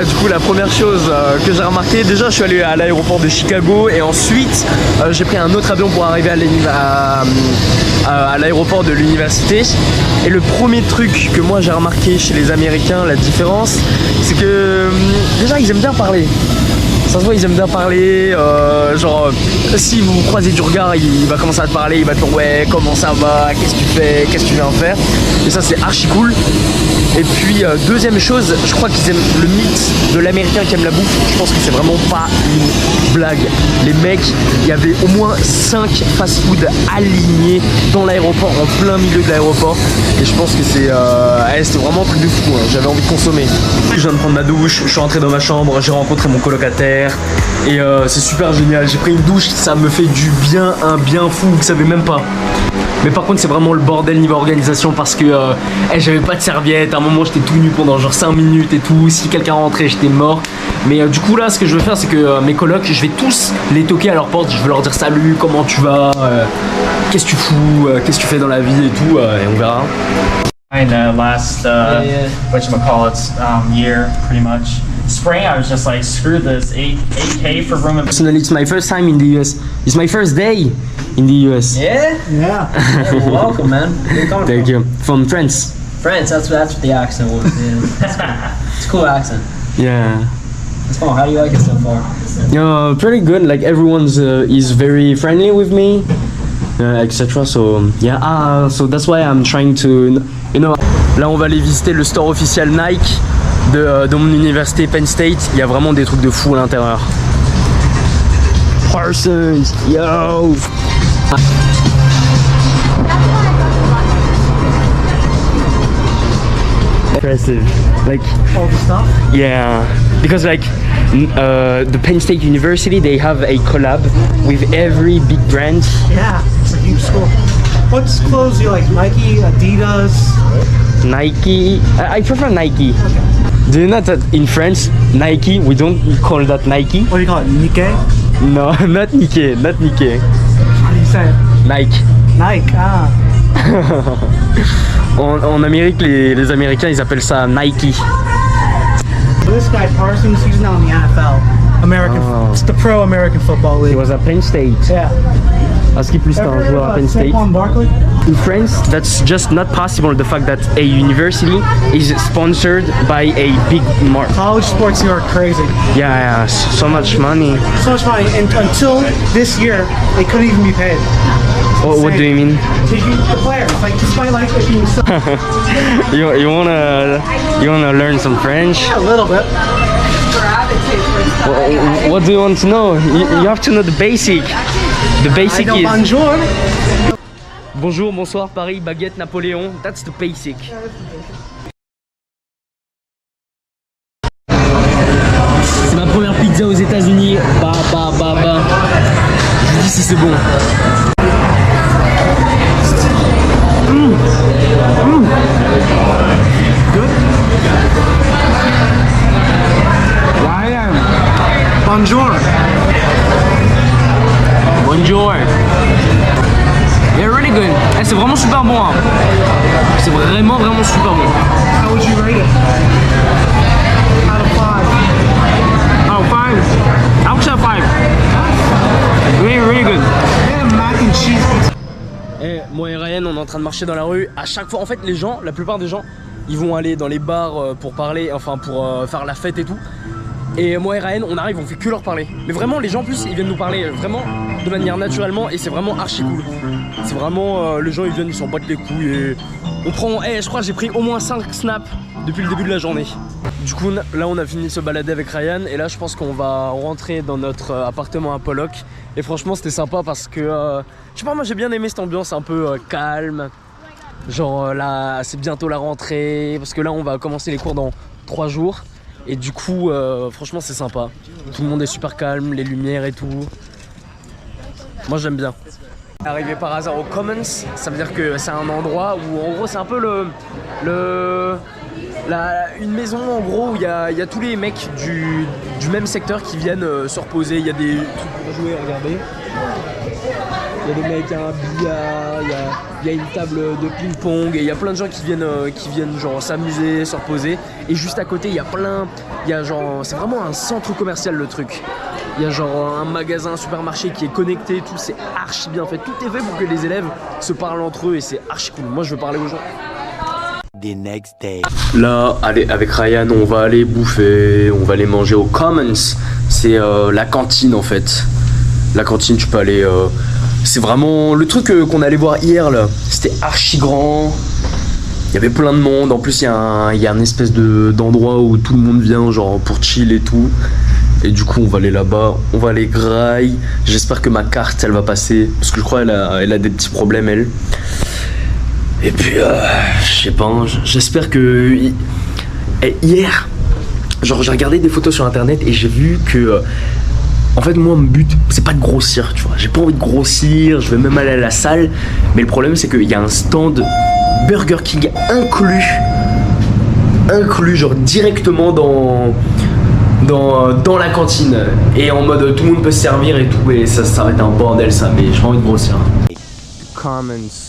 du coup la première chose que j'ai remarqué, déjà je suis allé à l'aéroport de Chicago et ensuite j'ai pris un autre avion pour arriver à l'aéroport de l'université. Et le premier truc que moi j'ai remarqué chez les Américains, la différence, c'est que déjà ils aiment bien parler. Ça se voit, ils aiment bien parler, genre si vous croisez du regard, il va commencer à te parler, il va te dire ouais comment ça va, qu'est-ce que tu fais, qu'est-ce que tu viens faire. Et ça c'est archi cool. Et puis deuxième chose, je crois qu'ils aiment le mythe de l'américain qui aime la bouffe. Je pense que c'est vraiment pas une blague. Les mecs, il y avait au moins 5 fast-food alignés dans l'aéroport, en plein milieu de l'aéroport. Et je pense que c'était vraiment un truc de fou, hein. J'avais envie de consommer. Je viens de prendre ma douche, je suis rentré dans ma chambre, j'ai rencontré mon colocataire. Et c'est super génial, j'ai pris une douche, ça me fait du bien, un bien fou, vous savez même pas. Mais par contre c'est vraiment le bordel niveau organisation parce que j'avais pas de serviette, à un moment j'étais tout nu pendant genre 5 minutes et tout, si quelqu'un rentrait j'étais mort. Mais du coup là ce que je vais faire c'est que mes colocs, je vais tous les toquer à leur porte, je vais leur dire salut, comment tu vas, qu'est-ce que tu fous, qu'est-ce que tu fais dans la vie et tout, et on verra. In the last whatchamacallit year, pretty much. Spring, I was just like, screw this, 8K for room and... Personally, it's my first time in the US. It's my first day in the US. Yeah? Yeah. Hey, well, welcome, man. Where you coming Thank from? you. From France. France, that's what the accent was. Yeah. It's a cool accent. Yeah. It's fun. How do you like it so far? Pretty good. Like everyone's is very friendly with me, etc. So yeah. So that's why I'm trying to, you know. Là, on va aller visiter le store officiel Nike de mon université Penn State. Il y a vraiment des trucs de fou à l'intérieur. Parsons, yo. Impressive, like All the stuff? yeah, because like the Penn State University, they have a collab with every big brand. Yeah, it's a huge school. What clothes do you like? Nike, Adidas? Nike, I prefer Nike. Okay. Do you know that in France, Nike, we don't call that Nike? What do you call it? Nike? No, not Nike, not Nike. How do you say it? Nike. Nike, ah. En Amérique, les Américains, ils appellent ça Nike. This guy Parsons, he's now in the NFL. It's the pro American Football League. He was at Penn State. Yeah. Parce qu'il plus un joueur à Penn State. Saquon Barkley? In France, that's just not possible. The fact that a university is sponsored by a big mark. College sports here are crazy. Yeah, so much money. So much money. And until this year, they couldn't even be paid. What do you mean? The players, like, despite like it being so... you wanna learn some French? Yeah, a little bit. What do you want to know? You have to know the basic. The basic is... Bonjour. Bonjour, bonsoir, Paris, baguette, Napoléon. That's the basic. C'est ma première pizza aux États-Unis. Bah. Je dis si c'est bon. Good. Ryan. Bonjour. Bonjour. Yeah, really good. C'est vraiment super bon. Hein. C'est vraiment super bon. How would you rate it? Out of 5. Out of 5. I would say 5. Really good. Yeah, mac and cheese pizza. Et moi et Ryan, on est en train de marcher dans la rue. À chaque fois, en fait, les gens, la plupart des gens, ils vont aller dans les bars pour parler, enfin pour faire la fête et tout. Et moi et Ryan, on arrive, on fait que leur parler. Mais vraiment, les gens en plus, ils viennent nous parler vraiment de manière naturellement et c'est vraiment archi cool. C'est vraiment, les gens ils viennent, ils s'en battent les couilles et on prend, je crois que j'ai pris au moins 5 snaps depuis le début de la journée. Du coup, là on a fini de se balader avec Ryan et là je pense qu'on va rentrer dans notre appartement à Pollock. Et franchement c'était sympa parce que, je sais pas, moi j'ai bien aimé cette ambiance un peu calme. Genre là, c'est bientôt la rentrée parce que là on va commencer les cours dans 3 jours. Et du coup, franchement c'est sympa. Tout le monde est super calme, les lumières et tout. Moi j'aime bien. Arrivé par hasard au Commons, ça veut dire que c'est un endroit où en gros c'est un peu Une maison en gros où il y a tous les mecs du même secteur qui viennent se reposer. Il y a des trucs pour jouer, regardez. Il y a des mecs, il y a un billard, il y a une table de ping-pong et il y a plein de gens qui viennent genre s'amuser, se reposer. Et juste à côté, c'est vraiment un centre commercial le truc. Il y a genre un magasin, un supermarché qui est connecté, tout, c'est archi bien fait. Tout est fait pour que les élèves se parlent entre eux et c'est archi cool. Moi, je veux parler aux gens. The next day. Là, allez, avec Ryan, on va aller bouffer, on va aller manger au Commons. C'est la cantine en fait. La cantine, tu peux aller. C'est vraiment le truc qu'on allait voir hier là. C'était archi grand. Il y avait plein de monde. En plus, il y a un espèce d'endroit où tout le monde vient, genre pour chill et tout. Et du coup, on va aller là-bas. On va aller graille. J'espère que ma carte, elle va passer. Parce que je crois qu'elle a des petits problèmes, elle. Et puis, je sais pas, j'espère que... Hier, genre j'ai regardé des photos sur internet et j'ai vu que... En fait, moi, mon but, c'est pas de grossir, tu vois. J'ai pas envie de grossir, je vais même aller à la salle. Mais le problème, c'est qu'il y a un stand Burger King inclus genre directement dans la cantine. Et en mode, tout le monde peut se servir et tout. Et ça va être un bordel, ça. Mais j'ai pas envie de grossir. Comments.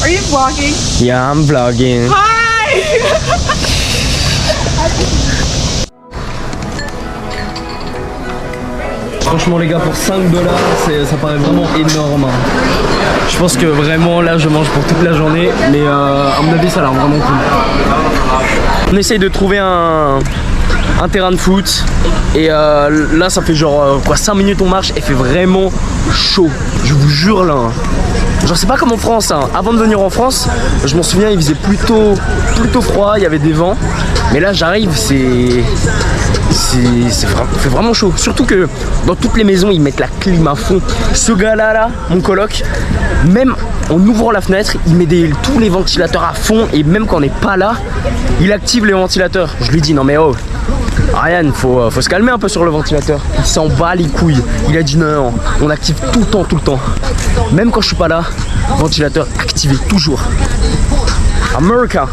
Are you vlogging? Yeah, I'm vlogging. Hi! Franchement les gars, pour 5 $, ça paraît vraiment énorme. Je pense que vraiment là je mange pour toute la journée, mais à mon avis ça a l'air vraiment cool. On essaye de trouver un terrain de foot et là ça fait genre 5 minutes on marche et fait vraiment chaud. Je vous jure là. Genre c'est pas comme en France, hein. Avant de venir en France, je m'en souviens, il faisait plutôt froid, il y avait des vents. Mais là j'arrive, il fait vraiment chaud. Surtout que dans toutes les maisons ils mettent la clim à fond. Ce gars là, mon coloc, même en ouvrant la fenêtre, il met tous les ventilateurs à fond. Et même quand on n'est pas là, il active les ventilateurs. Je lui dis non mais oh Ryan, faut se calmer un peu sur le ventilateur. Il s'en bat les couilles. Il a dit non, on active tout le temps. Même quand je suis pas là, ventilateur activé toujours. America.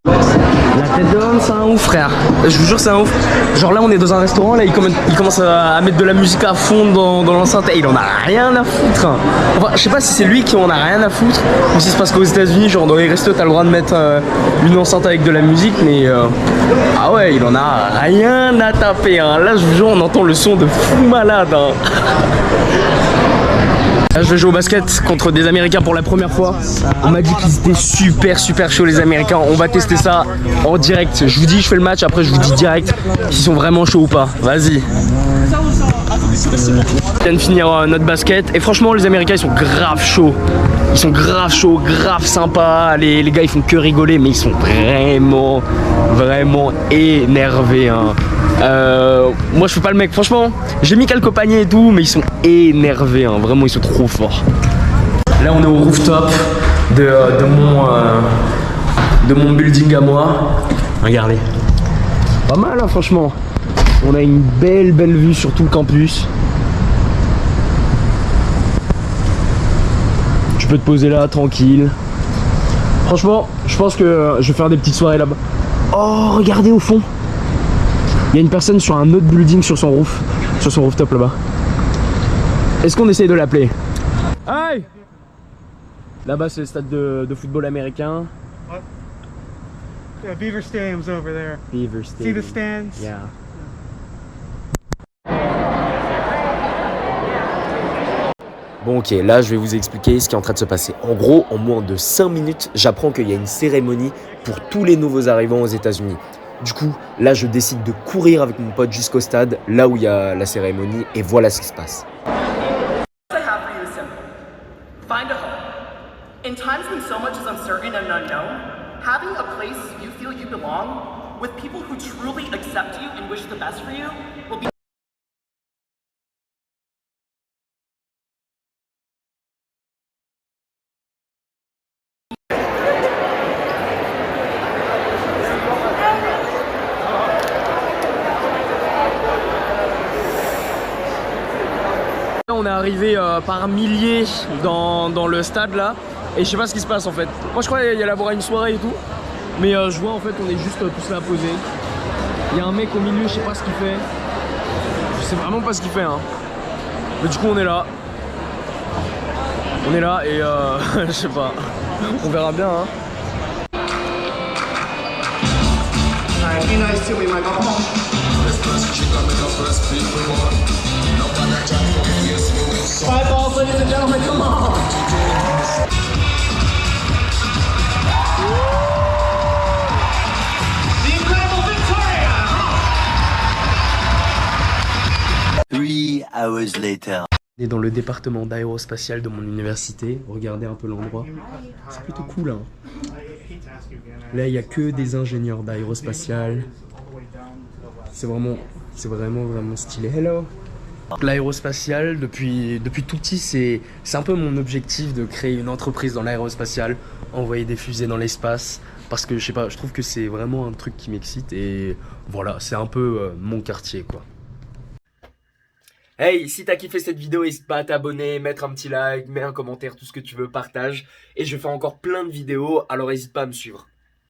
La tête de l'homme, c'est un ouf, frère. Je vous jure, c'est un ouf. Genre là, on est dans un restaurant, là, il commence à mettre de la musique à fond dans l'enceinte et il en a rien à foutre. Enfin, je sais pas si c'est lui qui en a rien à foutre ou si c'est parce qu'aux États-Unis, genre dans les restos, t'as le droit de mettre une enceinte avec de la musique, mais ah ouais, il en a rien à taper. Hein. Là, je vous jure, on entend le son de fou malade. Hein. Là, je vais jouer au basket contre des Américains pour la première fois. On m'a dit qu'ils étaient super chauds les Américains. On va tester ça en direct. Je vous dis, je fais le match, après je vous dis direct s'ils sont vraiment chauds ou pas. Vas-y. On vient de finir notre basket et franchement les Américains ils sont grave chauds. Ils sont grave chauds, grave sympas. Les gars ils font que rigoler mais ils sont vraiment énervés. Hein. Moi je fais pas le mec, franchement j'ai mis quelques paniers et tout mais ils sont énervés, hein. Vraiment ils sont trop forts. Là on est au rooftop de mon building à moi. Regardez, pas mal hein, franchement. On a une belle vue sur tout le campus. Tu peux te poser là tranquille. Franchement je pense que je vais faire des petites soirées là-bas. Oh regardez au fond, il y a une personne sur un autre building sur son rooftop là-bas. Est-ce qu'on essaye de l'appeler? Hey! Là-bas c'est le stade de football américain. What? Yeah, Beaver Stadium's over there. Beaver Stadium. See the stands? Yeah. Bon ok, là je vais vous expliquer ce qui est en train de se passer. En gros, en moins de 5 minutes, j'apprends qu'il y a une cérémonie pour tous les nouveaux arrivants aux États-Unis. Du coup, là je décide de courir avec mon pote jusqu'au stade, là où il y a la cérémonie, et voilà ce qui se passe. Find a home. In times when so much is uncertain and unknown, having a place you feel you belong, with people who truly accept you and wish the best for you, will be On est arrivé par milliers dans le stade là et je sais pas ce qui se passe en fait. Moi je crois qu'il y a là une soirée et tout, Mais je vois en fait on est juste tous là à poser. Il y a un mec au milieu, je sais pas ce qu'il fait. Je sais vraiment pas ce qu'il fait hein. Mais du coup on est là. On est là et je sais pas. On verra bien hein. Alright, be nice to me, Michael. Come on. Five balls, ladies and gentlemen, come on. The incredible Victoria. 3 hours later. On est dans le département d'aérospatial de mon université. Regardez un peu l'endroit. C'est plutôt cool hein. Là il n'y a que des ingénieurs d'aérospatial. C'est vraiment stylé. Hello. L'aérospatial, depuis tout petit, c'est un peu mon objectif de créer une entreprise dans l'aérospatial, envoyer des fusées dans l'espace, parce que je sais pas, je trouve que c'est vraiment un truc qui m'excite et voilà, c'est un peu mon quartier quoi. Hey, si t'as kiffé cette vidéo, n'hésite pas à t'abonner, mettre un petit like, mets un commentaire, tout ce que tu veux, partage. Et je fais encore plein de vidéos, alors n'hésite pas à me suivre.